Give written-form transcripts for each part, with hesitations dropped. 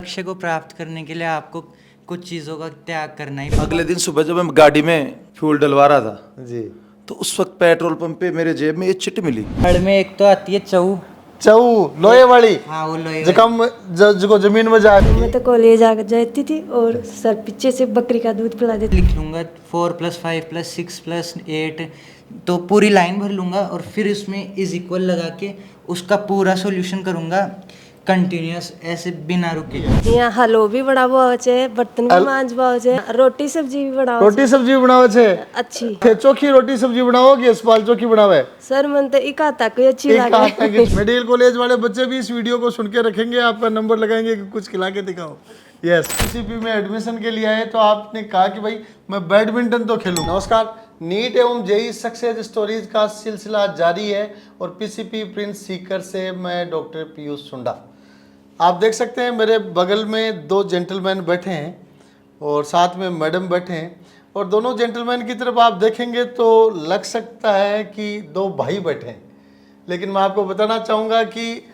लक्ष्य को प्राप्त करने के लिए आपको कुछ चीज़ों का त्याग करना ही। अगले दिन सुबह जब मैं गाड़ी में फ्यूल डलवा रहा था जी, तो उस वक्त पेट्रोल पंप पे मेरे जेब में ये चिट मिली। फड़ में एक तो आती है चऊ। चऊ लोहे वाली, हाँ वो लोहे जो कम जो जमीन में जा मैं तो कॉलेज आ जाती थी और सर पीछे से बकरी का दूध पिला देते। लिख लूँगा 4+5+6+8 तो पूरी लाइन भर लूँगा और फिर इसमें इज इक्वल लगा के उसका पूरा सॉल्यूशन करूँगा कंटिन्यूस ऐसे बिना रुके। यहाँ हलवा भी बनावो आवे छे, बर्तन भी मांजवा आवे छे, रोटी सब्जी भी बनावो रोटी सब्जी बनावे छे। अच्छी चोखी रोटी सब्जी बनाओ कि यशपाल चोखी बनावे? सर मन तो इका तक अच्छी लगे। मेडिकल कॉलेज वाले बच्चे भी इस वीडियो को सुन के रखेंगे, आपका नंबर लगाएंगे कि कुछ खिला के दिखाओ। यस, पीसीपी में एडमिशन के लिए आए तो आपने कहा कि भाई मैं बैडमिंटन तो खेलूं। नमस्कार, नीट एवं जेईई सक्सेस स्टोरीज का सिलसिला जारी है और पीसीपी प्रिंस सीकर से मैं डॉक्टर पीयूष सुंडा। आप देख सकते हैं मेरे बगल में दो जेंटलमैन बैठे हैं और साथ में मैडम बैठे हैं और दोनों जेंटलमैन की तरफ आप देखेंगे तो लग सकता है कि दो भाई बैठे हैं, लेकिन मैं आपको बताना चाहूँगा कि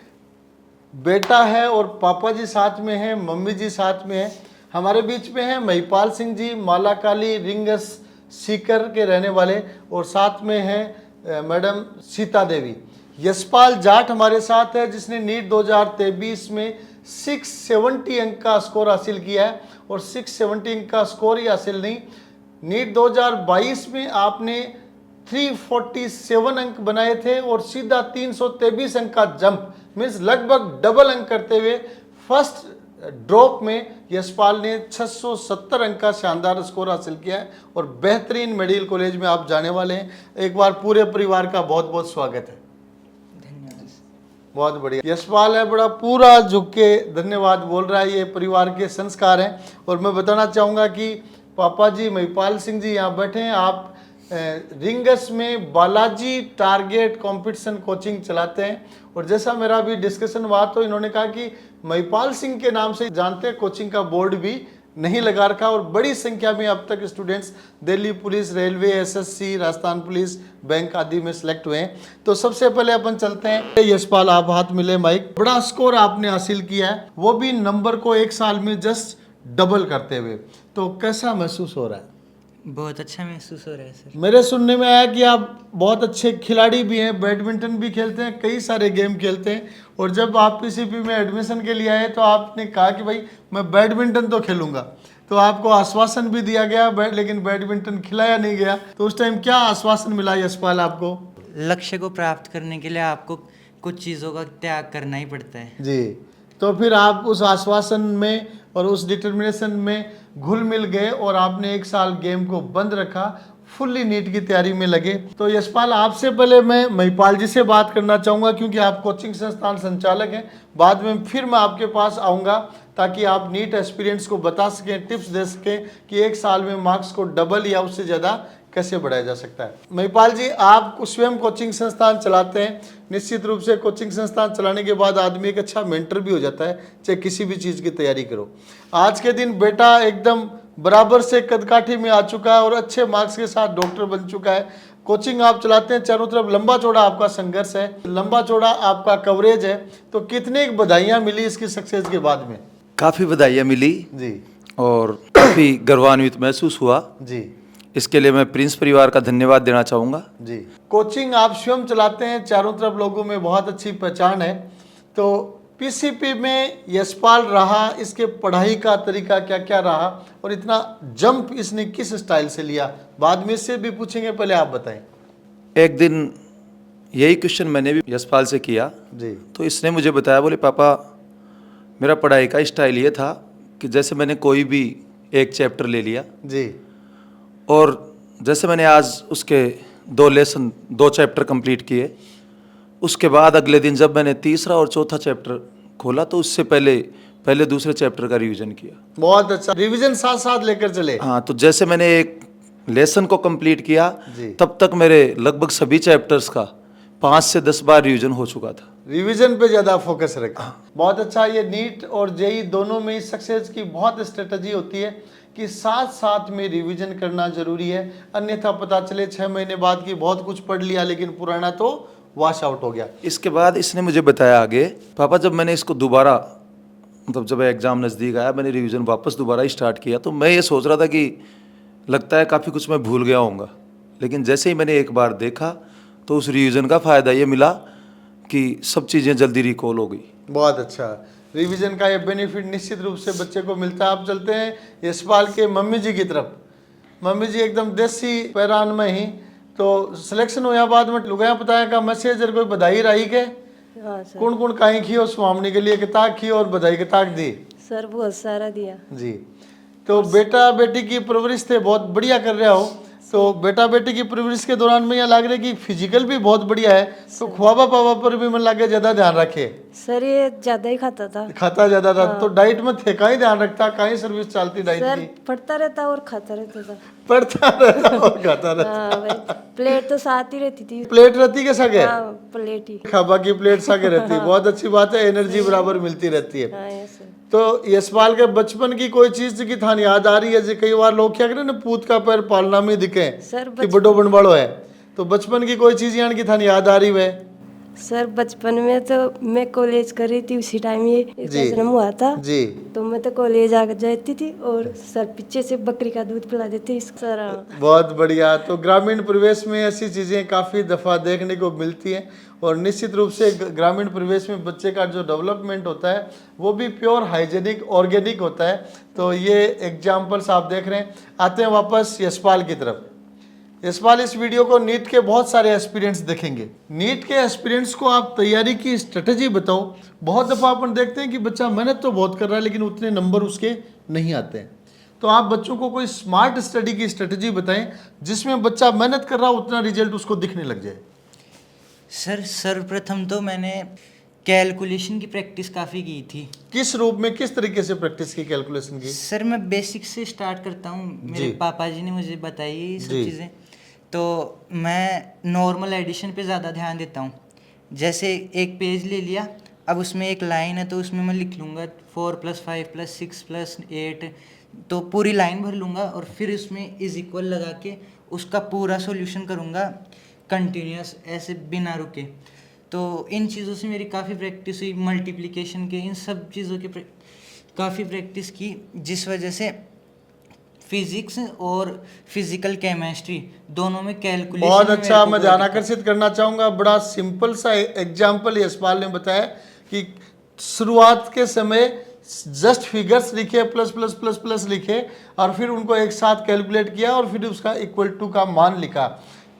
बेटा है और पापा जी साथ में हैं, मम्मी जी साथ में हैं। हमारे बीच में हैं महिपाल सिंह जी, मालाकाली रिंगस सीकर के रहने वाले, और साथ में हैं मैडम सीता देवी। यशपाल जाट हमारे साथ है जिसने नीट 2023 में 670 अंक का स्कोर हासिल किया है, और 670 अंक का स्कोर ही हासिल नहीं, नीट 2022 में आपने 347 अंक बनाए थे और सीधा 323 अंक का जंप, मीन्स लगभग डबल अंक करते हुए फर्स्ट ड्रॉप में यशपाल ने 670 अंक का शानदार स्कोर हासिल किया है और बेहतरीन मेडिकल कॉलेज में आप जाने वाले हैं। एक बार पूरे परिवार का बहुत बहुत स्वागत है। बहुत बढ़िया। यशपाल है बड़ा पूरा झुक के धन्यवाद बोल रहा है, ये परिवार के संस्कार हैं। और मैं बताना चाहूँगा कि पापा जी महिपाल सिंह जी यहाँ बैठे हैं, आप रिंगस में बालाजी टारगेट कंपटीशन कोचिंग चलाते हैं, और जैसा मेरा अभी डिस्कशन हुआ तो इन्होंने कहा कि महिपाल सिंह के नाम से जानते हैं, कोचिंग का बोर्ड भी नहीं लगा रखा, और बड़ी संख्या में अब तक students Delhi police, railway, SSC, Rajasthan police, bank आदि में सिलेक्ट हुए हैं। तो सबसे पहले अपन चलते हैं, यशपाल आप हाथ मिले माइक। बड़ा स्कोर आपने हासिल किया है, वो भी नंबर को एक साल में जस्ट डबल करते हुए, तो कैसा महसूस हो रहा है? बहुत अच्छा महसूस हो रहा है सर। मेरे सुनने में आया कि आप बहुत अच्छे खिलाड़ी भी हैं, बैडमिंटन भी खेलते हैं, कई सारे गेम खेलते हैं, और जब आप पीसीपी में एडमिशन के लिए आए तो आपने कहा कि भाई मैं बैडमिंटन तो खेलूंगा, तो आपको आश्वासन भी दिया गया लेकिन बैडमिंटन खिलाया नहीं गया। तो उस टाइम क्या आश्वासन मिला यशपाल आपको? लक्ष्य को प्राप्त करने के लिए आपको कुछ चीज़ों का त्याग करना ही पड़ता है जी, तो फिर आप उस आश्वासन में और उस डिटर्मिनेशन में घुल मिल गए और आपने एक साल गेम को बंद रखा, फुल्ली नीट की तैयारी में लगे। तो यशपाल, आपसे पहले मैं महिपाल जी से बात करना चाहूँगा क्योंकि आप कोचिंग संस्थान संचालक हैं। बाद में फिर मैं आपके पास आऊँगा ताकि आप नीट एक्सपीरियंस को बता सकें, टिप्स दे सकें कि एक साल में मार्क्स को डबल या उससे ज़्यादा कैसे बढ़ाया जा सकता है। महिपाल जी, आप स्वयं कोचिंग संस्थान चलाते हैं, निश्चित रूप से कोचिंग संस्थान चलाने के बाद आदमी एक अच्छा मेंटर भी हो जाता है, चाहे किसी भी चीज़ की तैयारी करो। आज के दिन बेटा एकदम बराबर से कदकाठी में आ चुका है और अच्छे मार्क्स के साथ डॉक्टर बन चुका है। कोचिंग आप चलाते हैं, चारों तरफ लंबा चौड़ा आपका संघर्ष है, लंबा चौड़ा आपका कवरेज है, तो कितनी बधाइयाँ मिली इसकी सक्सेस के बाद में? काफ़ी बधाइयाँ मिली जी, और काफ़ी गर्वान्वित महसूस हुआ जी, इसके लिए मैं प्रिंस परिवार का धन्यवाद देना चाहूँगा। जी। कोचिंग आप स्वयं चलाते हैं, चारों तरफ लोगों में बहुत अच्छी पहचान है, तो पीसीपी में यशपाल रहा, इसके पढ़ाई का तरीका क्या क्या रहा और इतना जंप इसने किस स्टाइल से लिया, बाद में इससे भी पूछेंगे, पहले आप बताएं। एक दिन यही क्वेश्चन मैंने भी यशपाल से किया जी, तो इसने मुझे बताया, बोले पापा मेरा पढ़ाई का स्टाइल ये था कि जैसे मैंने कोई भी एक चैप्टर ले लिया जी, और जैसे मैंने आज उसके 2 चैप्टर कंप्लीट किए, उसके बाद अगले दिन जब मैंने तीसरा और चौथा चैप्टर खोला तो उससे पहले दूसरे चैप्टर का रिवीजन किया। बहुत अच्छा, रिवीजन साथ साथ लेकर चले। हाँ, तो जैसे मैंने एक लेसन को कंप्लीट किया जी। तब तक मेरे लगभग सभी चैप्टर्स का 5 से 10 बार रिवीजन हो चुका था। रिवीजन पे ज़्यादा फोकस रखा। बहुत अच्छा, ये नीट और जेईई दोनों में सक्सेस की बहुत स्ट्रेटजी होती है कि साथ साथ में रिवीजन करना जरूरी है, अन्यथा पता चले 6 महीने बाद कि बहुत कुछ पढ़ लिया लेकिन पुराना तो वॉश आउट हो गया। इसके बाद इसने मुझे बताया आगे, पापा जब मैंने इसको दोबारा मतलब जब एग्ज़ाम नज़दीक आया मैंने रिवीजन वापस दोबारा स्टार्ट किया, तो मैं ये सोच रहा था कि लगता है काफ़ी कुछ मैं भूल गया होऊंगा, लेकिन जैसे ही मैंने एक बार देखा तो उस रिवीजन का फ़ायदा ये मिला कि सब चीज़ें जल्दी रिकॉल हो गई। बहुत अच्छा। रिवीजन का ये बेनिफिट निश्चित रूप से बच्चे को मिलता है। आप चलते हैं यशपाल के मम्मी जी की तरफ। मम्मी जी एकदम देसी पैरान में ही तो सिलेक्शन होया बाद में लुगाया बताया का मैसेजर कोई बधाई रही के हाँ सर। कौन कौन काई खी उस मामनी के लिए किताब खी और बधाई किताब दी सर बहुत सारा दिया। जी। तो बेटा बेटी की परवरिश थे बहुत बढ़िया कर रहे हो। तो बेटा बेटी की परवरिश के दौरान में यह लग रहा है कि फिजिकल भी बहुत बढ़िया है, तो ख्वाबा पावा पर भी मन लगे ज्यादा ध्यान रखे। सर ये ज्यादा ही खाता था। खाता ज्यादा था तो डाइट में थे का ही ध्यान रखता, का ही सर्विस चलती डाइट सर की? पढ़ता रहता और खाता रहता था। पढ़ता रहता और खाता रहता। हाँ भाई, प्लेट तो साथ ही रहती थी। प्लेट रहती के सगे? हाँ प्लेट ही। खाबा की प्लेट सगे रहती, बहुत अच्छी बात है, एनर्जी बराबर मिलती रहती है। हाँ ये सर। तो यशपाल के बचपन की कोई चीज की थान याद आ रही है? कई बार लोग क्या करें ना, पूत का पैर पालना में दिखे सर कि बड़ो बनवाड़ो है, तो बचपन की कोई चीज यान की थान याद आ रही है? सर बचपन में तो मैं कॉलेज कर रही थी, उसी टाइम ये इसका जन्म हुआ था जी। तो मैं तो कॉलेज आ जाती थी और सर पीछे से बकरी का दूध पिला देते सर। बहुत बढ़िया। तो ग्रामीण परिवेश में ऐसी चीजें काफी दफा देखने को मिलती हैं और निश्चित रूप से ग्रामीण परिवेश में बच्चे का जो डेवलपमेंट होता है वो भी प्योर हाइजेनिक ऑर्गेनिक होता है। तो ये एग्जाम्पल्स आप देख रहे हैं। आते हैं वापस यशपाल की तरफ। यशपाल इस वीडियो को नीट के बहुत सारे एस्पिरेंट्स देखेंगे। नीट के एस्पिरेंट्स को आप तैयारी की स्ट्रेटेजी बताओ। बहुत दफ़ा अपन देखते हैं कि बच्चा मेहनत तो बहुत कर रहा है लेकिन उतने नंबर उसके नहीं आते हैं, तो आप बच्चों को कोई स्मार्ट स्टडी की स्ट्रेटेजी बताएं जिसमें बच्चा मेहनत कर रहा हो उतना रिजल्ट उसको दिखने लग जाए। सर सर्वप्रथम तो मैंने कैलकुलेशन की प्रैक्टिस काफ़ी की थी। किस रूप में, किस तरीके से प्रैक्टिस की कैलकुलेशन की? सर मैं बेसिक से स्टार्ट करता हूँ, मेरे पापा जी ने मुझे बताई ये सब चीज़ें। तो मैं नॉर्मल एडिशन पे ज़्यादा ध्यान देता हूँ। जैसे एक पेज ले लिया, अब उसमें एक लाइन है तो उसमें मैं लिख लूँगा 4 + 5 + 6 + 8, तो पूरी लाइन भर लूँगा और फिर उसमें इज इक्वल लगा के उसका पूरा सॉल्यूशन करूँगा कंटिन्यूस, ऐसे बिना रुके। तो इन चीज़ों से मेरी काफ़ी प्रैक्टिस हुई, मल्टीप्लिकेशन के इन सब चीज़ों की काफ़ी प्रैक्टिस की, जिस वजह से फिजिक्स और फिजिकल केमिस्ट्री दोनों में कैलकुलेशन बहुत अच्छा। मैं ध्यान आकर्षित करना चाहूँगा, बड़ा सिंपल सा एग्जाम्पल यशपाल ने बताया कि शुरुआत के समय जस्ट फिगर्स लिखे, प्लस प्लस प्लस प्लस लिखे और फिर उनको एक साथ कैलकुलेट किया और फिर उसका इक्वल टू का मान लिखा।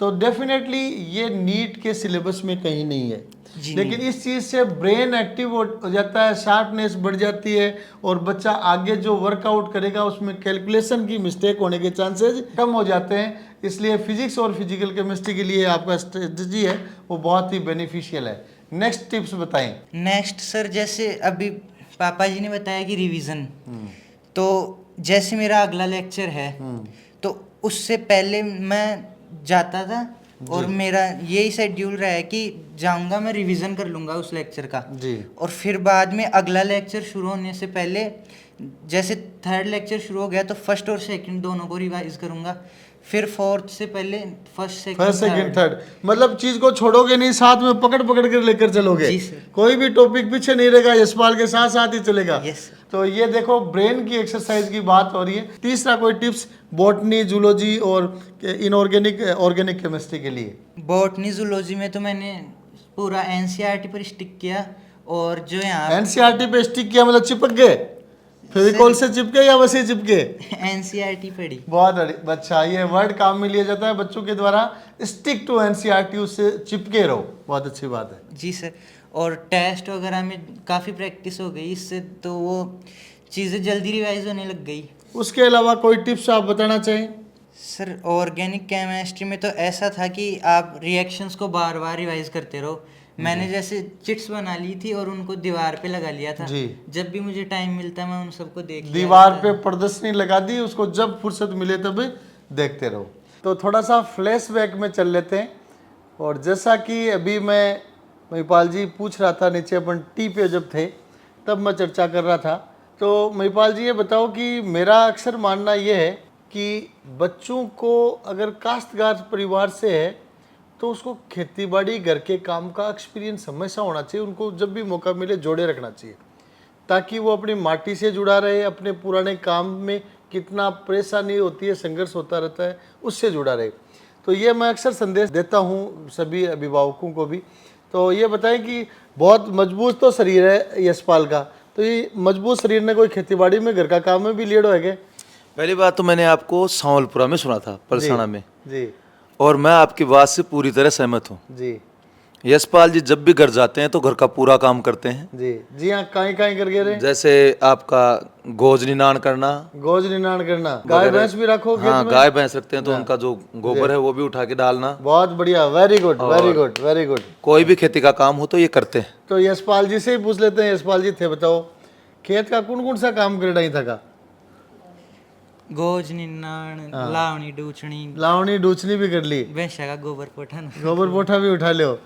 तो डेफिनेटली ये नीट के सिलेबस में कहीं नहीं है, लेकिन इस चीज़ से ब्रेन एक्टिव हो जाता है, शार्पनेस बढ़ जाती है और बच्चा आगे जो वर्कआउट करेगा उसमें कैलकुलेशन की मिस्टेक होने के चांसेस कम हो जाते हैं। इसलिए फिजिक्स और फिजिकल केमिस्ट्री के लिए आपका स्ट्रेटजी है वो बहुत ही बेनिफिशियल है। नेक्स्ट टिप्स बताएं। नेक्स्ट सर, जैसे अभी पापा जी ने बताया कि रिवीजन, तो जैसे मेरा अगला लेक्चर है तो उससे पहले मैं जाता था और मेरा यही शेड्यूल रहा है कि जाऊंगा मैं रिवीजन कर लूंगा उस लेक्चर का जी। और फिर बाद में अगला लेक्चर शुरू होने से पहले, जैसे थर्ड लेक्चर शुरू हो गया तो फर्स्ट और सेकंड दोनों को रिवाइज करूंगा, फिर फोर्थ से पहले फर्स्ट सेकंड थर्ड, मतलब चीज को छोड़ोगे नहीं, साथ में पकड़ पकड़ कर लेकर चलोगे। जी सर। कोई भी टॉपिक पीछे नहीं रहेगा, यशपाल के साथ साथ ही चलेगा। यस। तो ये देखो ब्रेन की एक्सरसाइज की बात हो रही है। तीसरा कोई टिप्स बॉटनी, जूलॉजी और इनऑर्गेनिक ऑर्गेनिक केमिस्ट्री के लिए? बॉटनी जूलॉजी में तो मैंने पूरा एनसीईआरटी पर स्टिक किया और जो यहाँ एनसीईआरटी पे स्टिक किया मतलब चिपक गए, फेविकॉल से चिपके या वैसे ही चिपके? एनसीईआरटी पढ़ी। बहुत अच्छा, ये वर्ड काम में लिया जाता है बच्चों के द्वारा, स्टिक टू एनसीईआरटी, उससे चिपके रहो, बहुत अच्छी बात है। जी सर। और टेस्ट वगैरह में काफ़ी प्रैक्टिस हो गई इससे, तो वो चीज़ें जल्दी रिवाइज होने लग गई। उसके अलावा कोई टिप्स आप बताना चाहें? सर ऑर्गेनिक केमिस्ट्री में तो ऐसा था कि आप रिएक्शंस को बार बार रिवाइज करते रहो। मैंने जैसे चिट्स बना ली थी और उनको दीवार पे लगा लिया था। जी। जब भी मुझे टाइम मिलता मैं उन सबको देख लिया दीवार करता। पे प्रदर्शनी लगा दी, उसको जब फुर्सत मिले तब देखते रहो। तो थोड़ा सा फ्लैशबैक में चल लेते हैं। और जैसा कि अभी मैं महिपाल जी पूछ रहा था, नीचे अपन टी पे जब थे तब मैं चर्चा कर रहा था, तो महिपाल जी ये बताओ कि मेरा अक्सर मानना ये है कि बच्चों को अगर काश्तकार परिवार से है तो उसको खेतीबाड़ी घर के काम का एक्सपीरियंस हमेशा होना चाहिए, उनको जब भी मौका मिले जोड़े रखना चाहिए। ताकि वो अपनी माटी से जुड़ा रहे, अपने पुराने काम में कितना परेशानी होती है, संघर्ष होता रहता है, उससे जुड़ा रहे। तो ये मैं अक्सर संदेश देता हूँ सभी अभिभावकों को भी। तो ये बताएं कि बहुत मजबूत तो शरीर है यशपाल का, तो ये मजबूत शरीर ने कोई खेतीबाड़ी में, घर का काम में भी लीड होएगा? पहली बात तो मैंने आपको सांवलपुरा में सुना था, पलसाना में, जी और मैं आपकी बात से पूरी तरह सहमत हूँ। जी यशपाल जी जब भी घर जाते हैं तो घर का पूरा काम करते हैं। जी जी हाँ, काई काई करके रहे, जैसे आपका गोज निनाण करना, गोज निनाण करना, गाय भैंस भी रखो खेत हाँ में? गाय भैंस रखते हैं तो उनका जो गोबर है वो भी उठा के डालना। बहुत बढ़िया, very good very good very good. कोई भी खेती का काम हो तो ये करते हैं। तो यशपाल जी से ही पूछ लेते हैं। यशपाल जी थे, बताओ खेत का कौन कौन सा काम कर रही था? गोज निन्नाण, लावणी डूचणी, लावणी डूचनी भी कर ली, भैंसा का गोबर पोठन, गोबर पोठा भी उठा लियो,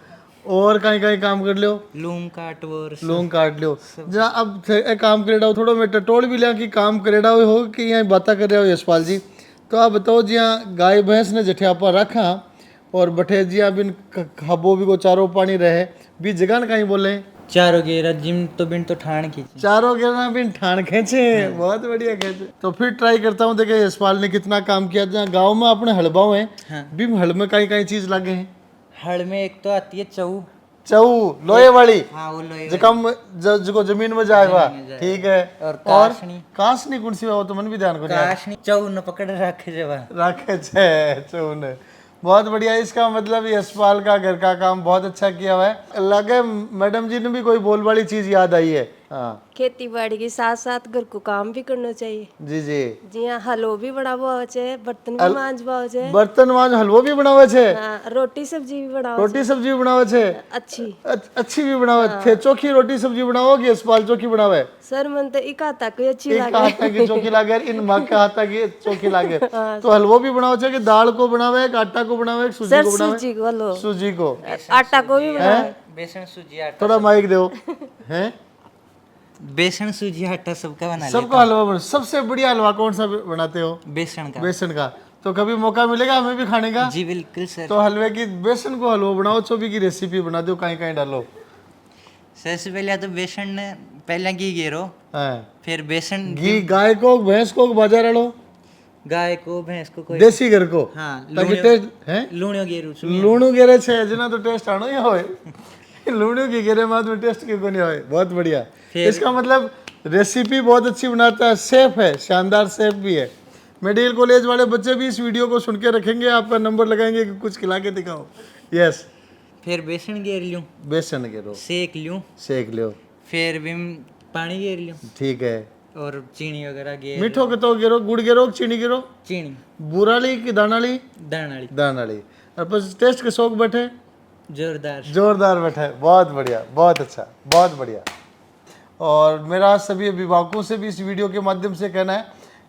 और कहीं कहीं काम कर लियो, लूम काटवर, लूंग काट लियो। जहाँ अब काम करेड़ा हो, थोड़ा मैं टटोल भी लिया कि काम करेड़ा हो कि यहाँ बातें कर रहे हो यशपाल जी। तो आप बताओ जी, यहाँ गाय भैंस ने जठियापा रखा और बठे जी बिन हबो भी को चारों पानी रहे भी जगह कहीं बोले चारों गेरा जिम तो बिन तो ठाण खींची, चारों गिरना बिन ठाण खेचे, बहुत बढ़िया खेचे। तो फिर ट्राई करता हूँ, देखे यशपाल ने कितना काम किया। जहाँ गाँव में अपने हड़बाओ है, भी हड़ में कहीं कहीं चीज लगे हैं। हड़ में एक तो आती है चऊ, चऊ लोहे वाली, हाँ वो लोहे जकम जो जमीन में जाएगा, ठीक है। और काशनी, काशनी कौन सी वो तो मन भी ध्यान को काशनी चऊ न पकड़ रखे जवा, रखे छे चऊ ने। बहुत बढ़िया। इसका मतलब यशपाल का घर का काम बहुत अच्छा किया हुआ है। लगे मैडम जी ने भी कोई बोल वाली चीज याद आई है? हाँ खेती बाड़ी के साथ साथ घर को काम भी करना चाहिए। जी जी जी हाँ, हलवो भी बनावा हो छे, बर्तन भी मांजवा हो छे, बर्तन मांज हलवो भी बनावे छे, हाँ, रोटी सब्जी भी बनावा रोटी सब्जी बनावे छे, अच्छी। अच्छी भी बनावे थे। चोखी रोटी सब्जी बनाओगे? यशपाल चोखी बनावे? सर मन तो एक हाथा की अच्छी एक हाथा की चोखी लागे, इन माँ के हाथा की चोखी लागे। तो हलवो भी बनावे छे कि दाल को बनावे, आटा को बनावे, सूजी सर को बनावे? सूजी को हलवो, सूजी को, आटा को भी बनावे। बेसन सूजी आटा, थोड़ा माइक दो। हैं बेसन सूजी आटा सबका बना सबको हलवा बना। सबसे बढ़िया हलवा कौन सा बनाते हो? बेसन का। बेसन का। तो कभी मौका मिलेगा हमें भी खाने का? जी बिल्कुल सर। तो हलवे की, बेसन को हलवा बनाओ, चोबी की रेसिपी बना दो, कहीं कहीं डालो। सबसे पहले तो बेसन पहले घी गेरो, हाँ। फिर बेसन घी गाय को, भैंस को, बाजार डालो, गाय को, भैंस को, कोई देसी घर को, हाँ, ताकि टेस्ट है। लूणियो गेरू लूणू गेरे छे जना तो टेस्ट आनो ही होए। लूणू की गेरे बाद में टेस्ट क्यों नहीं होए? बहुत बढ़िया। इसका मतलब रेसिपी बहुत अच्छी बनाता है, सेफ है, शानदार सेफ भी है। मेडिकल कॉलेज वाले बच्चे भी इस वीडियो को सुन के रखेंगे, आपका नंबर लगाएंगे कि कुछ खिला के दिखाओ। यस। फिर बेसन गेर लूँ, बेसन गेरो, सेक लूँ, सेक लो, फिर विम पानी गेर लूँ, ठीक है। और चीनी वगैरह गेर, मीठो के तो गेरो, गुड़ गेरो, चीनी गेरो, चीनी बुराली की दानाली, दानाली, दानाली, और बस टेस्ट के शौक बैठे, जोरदार जोरदार बैठे। बहुत बढ़िया, बहुत अच्छा, बहुत बढ़िया। और मेरा सभी अभिभावकों से भी इस वीडियो के माध्यम से कहना है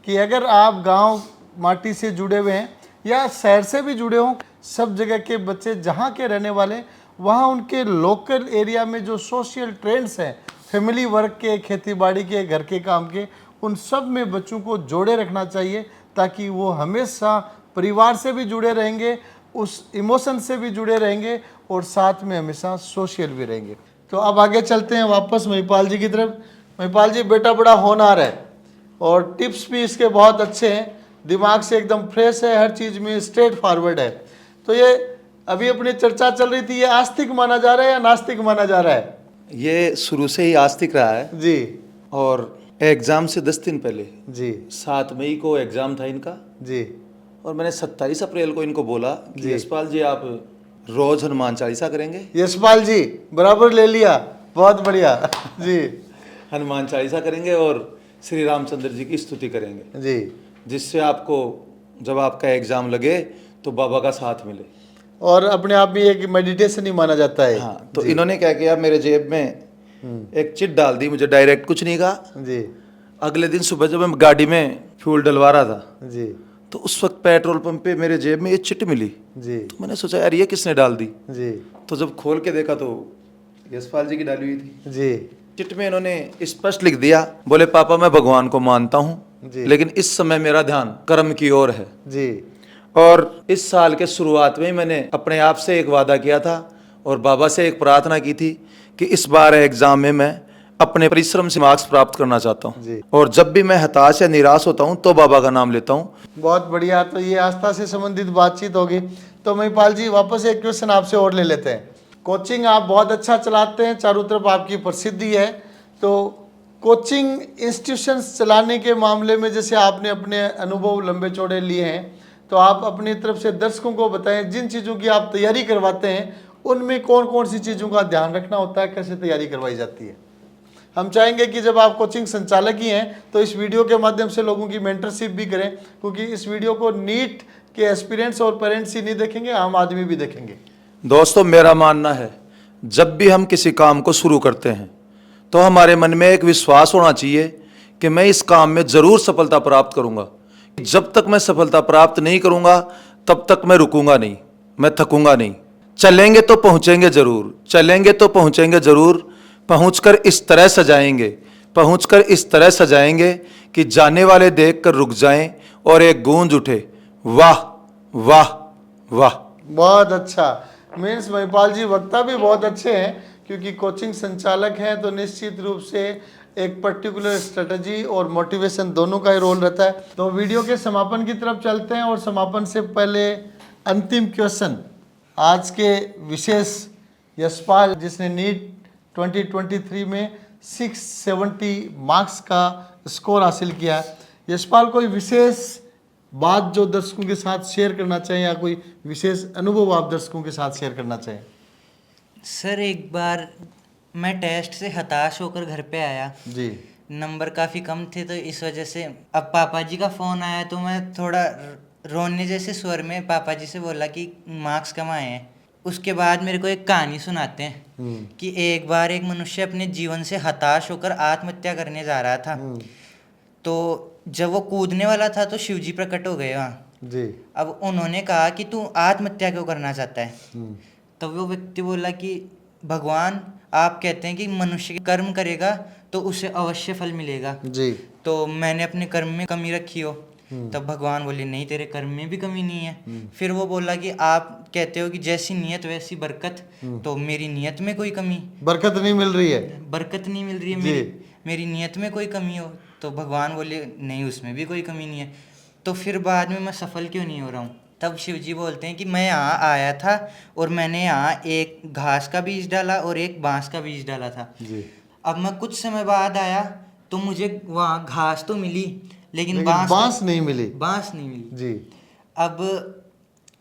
कि अगर आप गांव माटी से जुड़े हुए हैं या शहर से भी जुड़े हों, सब जगह के बच्चे जहां के रहने वाले, वहां उनके लोकल एरिया में जो सोशल ट्रेंड्स हैं, फैमिली वर्क के, खेतीबाड़ी के, घर के काम के, उन सब में बच्चों को जोड़े रखना चाहिए, ताकि वो हमेशा परिवार से भी जुड़े रहेंगे, उस इमोशन से भी जुड़े रहेंगे, और साथ में हमेशा सोशल भी रहेंगे। तो अब आगे चलते हैं वापस महिपाल जी की तरफ। महिपाल जी, बेटा बड़ा होनहार है और टिप्स भी इसके बहुत अच्छे हैं, दिमाग से एकदम फ्रेश है, हर चीज़ में स्ट्रेट फॉरवर्ड है। तो ये अभी अपनी चर्चा चल रही थी, ये आस्तिक माना जा रहा है या नास्तिक माना जा रहा है? ये शुरू से ही आस्तिक रहा है जी। और एग्ज़ाम से 10 दिन पहले जी 7 मई को एग्ज़ाम था इनका, जी और मैंने 27 अप्रैल को इनको बोला कि यशपाल जी आप रोज़ हनुमान चालीसा करेंगे। यशपाल जी बराबर ले लिया, बहुत बढ़िया जी। हनुमान चालीसा करेंगे और श्री रामचंद्र जी की स्तुति करेंगे जी, जिससे आपको जब आपका एग्ज़ाम लगे तो बाबा का साथ मिले। और अपने आप में एक मेडिटेशन ही माना जाता है। हाँ, तो इन्होंने क्या किया, मेरे जेब में एक चिट डाल दी, मुझे डायरेक्ट कुछ नहीं कहा। जी अगले दिन सुबह जब मैं गाड़ी में फ्यूल डलवा रहा था, जी तो उस वक्त पेट्रोल पंप पे मेरे जेब में ये चिट मिली। जी तो मैंने सोचा यार ये किसने डाल दी, जी तो जब खोल के देखा तो यशपाल जी की डाली हुई थी। जी चिट में इन्होंने स्पष्ट लिख दिया, बोले पापा मैं भगवान को मानता हूँ, जी। लेकिन इस समय मेरा ध्यान कर्म की ओर है। जी और इस साल के शुरुआत में ही मैंने अपने आप से एक वादा किया था और बाबा से एक प्रार्थना की थी कि इस बार एग्ज़ाम में मैं अपने परिश्रम से मार्क्स प्राप्त करना चाहता जी। हूँ। और जब भी मैं हताश या निराश होता हूँ तो बाबा का नाम लेता हूँ। बहुत बढ़िया। तो ये आस्था से संबंधित बातचीत होगी। तो महिपाल जी वापस एक क्वेश्चन आपसे और ले लेते हैं। कोचिंग आप बहुत अच्छा चलाते हैं, चारों तरफ आपकी प्रसिद्धि है। तो कोचिंग इंस्टीट्यूशंस चलाने के मामले में जैसे आपने अपने अनुभव लंबे चौड़े लिए हैं, तो आप अपनी तरफ से दर्शकों को बताएं जिन चीज़ों की आप तैयारी करवाते हैं उनमें कौन कौन सी चीज़ों का ध्यान रखना होता है, कैसे तैयारी करवाई जाती है। हम चाहेंगे कि जब आप कोचिंग संचालक ही हैं तो इस वीडियो के माध्यम से लोगों की मेंटरशिप भी करें, क्योंकि इस वीडियो को नीट के एस्पिरेंट्स और पेरेंट्स ही नहीं देखेंगे, आम आदमी भी देखेंगे। दोस्तों, मेरा मानना है जब भी हम किसी काम को शुरू करते हैं तो हमारे मन में एक विश्वास होना चाहिए कि मैं इस काम में ज़रूर सफलता प्राप्त करूंगा। जब तक मैं सफलता प्राप्त नहीं करूंगा तब तक मैं रुकूंगा नहीं, मैं थकूंगा नहीं। चलेंगे तो पहुंचेंगे ज़रूर, चलेंगे तो पहुंचेंगे ज़रूर। पहुंचकर इस तरह सजाएंगे, पहुंचकर इस तरह सजाएंगे कि जाने वाले देखकर रुक जाएं और एक गूंज उठे, वाह वाह वाह। बहुत अच्छा। मीन्स महिपाल जी वक्ता भी बहुत अच्छे हैं, क्योंकि कोचिंग संचालक हैं तो निश्चित रूप से एक पर्टिकुलर स्ट्रेटजी और मोटिवेशन दोनों का ही रोल रहता है। तो वीडियो के समापन की तरफ चलते हैं, और समापन से पहले अंतिम क्वेश्चन आज के विशेष यशपाल, जिसने नीट 2023 में 670 मार्क्स का स्कोर हासिल किया। यशपाल, कोई विशेष बात जो दर्शकों के साथ शेयर करना चाहें, या कोई विशेष अनुभव आप दर्शकों के साथ शेयर करना चाहें? सर, एक बार मैं टेस्ट से हताश होकर घर पे आया जी। नंबर काफ़ी कम थे, तो इस वजह से अब पापा जी का फ़ोन आया तो मैं थोड़ा रोने जैसे स्वर में पापा जी से बोला कि मार्क्स कम आए हैं। उसके बाद मेरे को एक कहानी सुनाते हैं कि एक बार एक मनुष्य अपने जीवन से हताश होकर आत्महत्या करने जा रहा था। तो जब वो कूदने वाला था तो शिवजी प्रकट हो गए वहाँ जी। अब उन्होंने कहा कि तू आत्महत्या क्यों करना चाहता है? तो वो व्यक्ति बोला कि भगवान, आप कहते हैं कि मनुष्य कर्म करेगा तो उसे अवश्य फल मिलेगा। जी। तो मैंने अपने कर्म में कमी रखी हो? तब भगवान बोले नहीं, तेरे कर्म में भी कमी नहीं है। फिर वो बोला कि आप कहते हो कि जैसी नियत वैसी बरकत, तो मेरी नियत में कोई कमी, बरकत नहीं मिल रही है, बरकत नहीं मिल रही है, मेरी नियत में कोई कमी हो? तो भगवान बोले नहीं, उसमें भी कोई कमी नहीं है। तो फिर बाद में मैं सफल क्यों नहीं हो रहा हूँ? तब शिव जी बोलते हैं कि मैं यहाँ आया था और मैंने यहाँ एक घास का बीज डाला और एक बांस का बीज डाला था जी। अब मैं कुछ समय बाद आया तो मुझे वहाँ घास तो मिली, लेकिन बांस नहीं मिली। बांस नहीं मिली जी। अब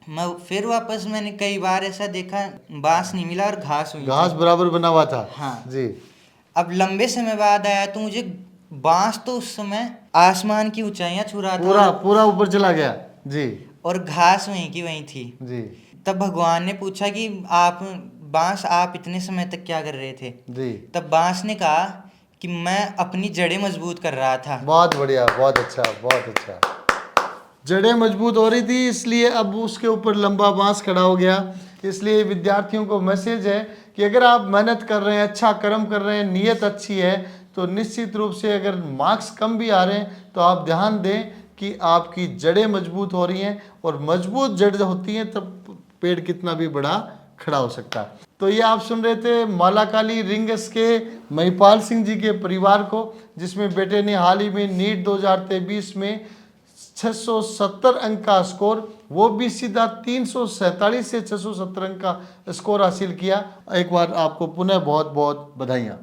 मैं फिर वापस, मैंने कई बार ऐसा देखा, बांस नहीं मिला और घास हुई, घास बराबर बना हुआ था। हाँ जी। अब लंबे समय बाद आया तो मुझे बांस तो उस समय आसमान की ऊंचाइयां छू रहा था, पूरा ऊपर चला गया। जी। और घास वहीं की वहीं थी। जी। तब भगवान ने पूछा कि बांस आप इतने समय तक क्या कर रहे थे? जी। तब बांस ने कहा कि मैं अपनी जड़ें मजबूत कर रहा था। बहुत बढ़िया, बहुत अच्छा, बहुत अच्छा। जड़ें मजबूत हो रही थी, इसलिए अब उसके ऊपर लंबा बांस खड़ा हो गया। इसलिए विद्यार्थियों को मैसेज है कि अगर आप मेहनत कर रहे हैं, अच्छा कर्म कर रहे हैं, नीयत अच्छी है, तो निश्चित रूप से अगर मार्क्स कम भी आ रहे हैं तो आप ध्यान दें कि आपकी जड़ें मजबूत हो रही हैं, और मजबूत जड़ होती हैं तब पेड़ कितना भी बड़ा खड़ा हो सकता है। तो ये आप सुन रहे थे मालाकाली रिंग्स के महिपाल सिंह जी के परिवार को, जिसमें बेटे ने हाल ही में नीट 2023 में 670 अंक का स्कोर, वो भी सीधा 347 से 670 अंक का स्कोर हासिल किया। एक बार आपको पुनः बहुत बहुत बधाइयाँ।